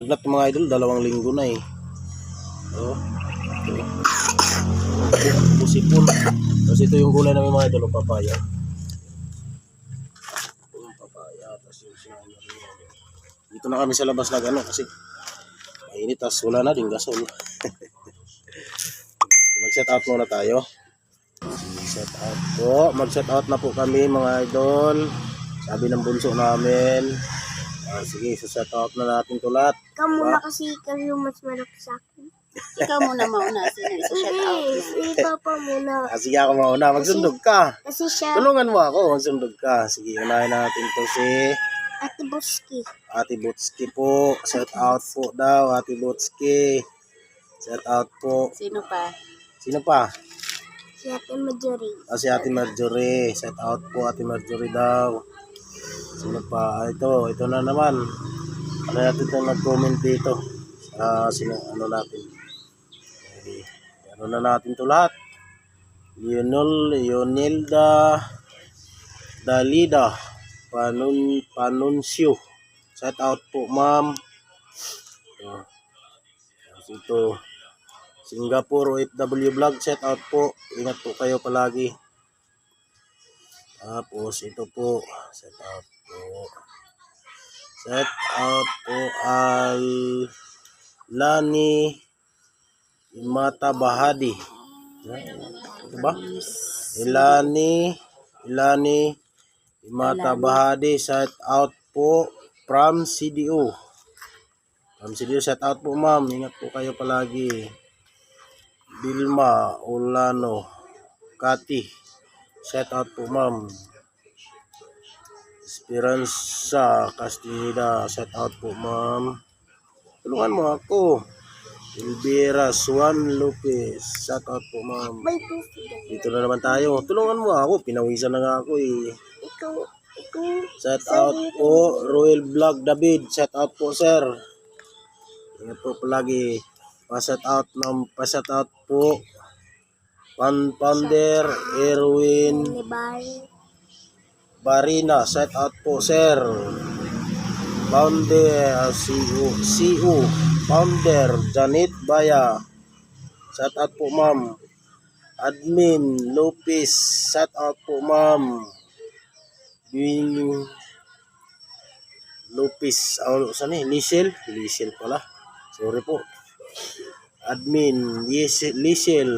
Naglat mga idol, 2 linggo na eh. Oh. Pusipon. Tapos ito yung gulay namin mga idol, papaya. Yung papaya, tapos yung sinanyo. Dito na kami sa labas na gano'n kasi mainit, tapos wala na din gasol. Sige, mag-set out muna tayo. Set out po. Mag-set out na po kami mga idol. Sabi ng bunso namin. Sige, set out na natin ito lahat. Ikaw muna kasi ikaw yung mas malaki sa akin. Ikaw muna mauna. Sino isa-shout out mo? Si Papa muna. Sige, ako mauna. Magsundog ka. Kasi siya, Tulungan mo ako. Magsundog ka. Sige, unahin natin ito si Ate Boski. Ate Butski po. Set out po daw, Ate Butski. Set out po. Sino pa? Sino pa? Si Ate Marjorie. Si Ate Marjorie. Set out po, Ate Marjorie daw. Sino pa? Ito na naman. Ano natin itong nag-comment dito? Ano natin? Okay. Ano na natin ito lahat? Leonilda Dalida Panuncio. Set out po, ma'am. Ito. Singapore OFW Vlog. Set out po. Ingat po kayo palagi. Tapos ito po. Set out po. Set out po Lani Imata Bahadi. Ito ba? Ilani Imata Bahadi. Set out po from CDO. From CDO, set out po ma'am. Ingat po kayo palagi. Bilma Olano Kati. Set out po ma'am. Esperanza Castilla. Set out po ma'am. Tulungan mo ako. Elvira Swan Lopez. Set out po ma'am. May puso. Dito na naman tayo. Tulungan mo ako. Pinawisan na nga ako eh. Ikaw. Set out po Royal Vlog David. Set out po sir. Ingat po palagi. Pa-set out po Founder Erwin Barina. Set out po sir. Founder CEO Founder Janet Baya. Set out po ma'am. Admin Lopez. Set out po ma'am. Lopez. Saan eh? Liesel pala. Sorry po. Admin Liesel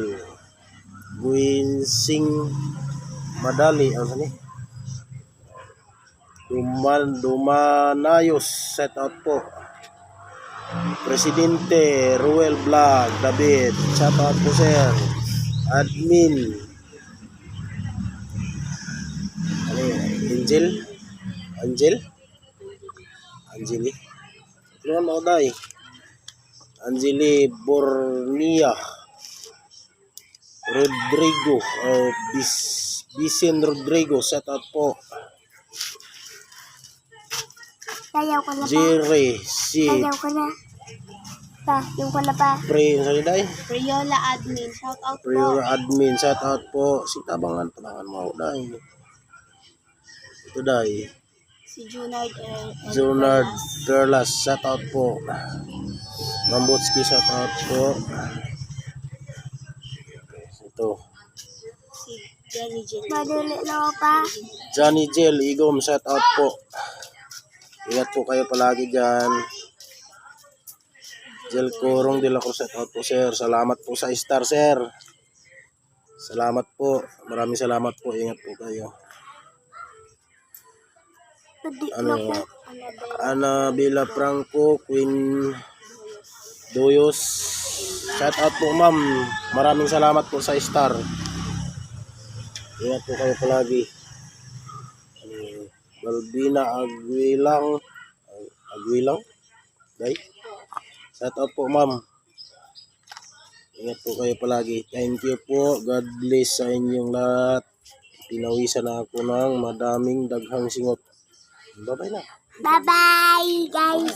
Guinsing Madali. Saan eh? Dumanayos. Set out po. Presidente Ruel Vlog David. Set out po sir. Admin Angeli Tulungan mo ako day. Angeli Bornia Rodrigo Vicen Rodrigo. Set out po. Tayaw ko na pa. Jerry C. Tayaw ko na. Yung ko na pa. Sorry day. Priola Admin. Shout out po. Prior Admin. Set out po. Tabangan mo ako day. Ito day. Si Junard Perlas. Set out po. Mambutski. Set out po. Ito. Si Jenny Jill. Madali na ako pa. Johnny Jill Igom. Set out po. Ingat po kayo palagi dyan. Jill Corong de la Cruz. Set out po sir. Salamat po sa star sir. Salamat po. Maraming salamat po. Ingat po kayo. Anabela Franco, Queen Doyos. Shout out po ma'am. Maraming salamat po sa star. Ingat po kayo palagi. Balbina Aguilang. Day. Shout out po ma'am. Ingat po kayo palagi. Thank you po. God bless sa inyong lahat. Pinawisan na ako ng madaming daghang singot. Bye-bye na. Bye-bye, guys.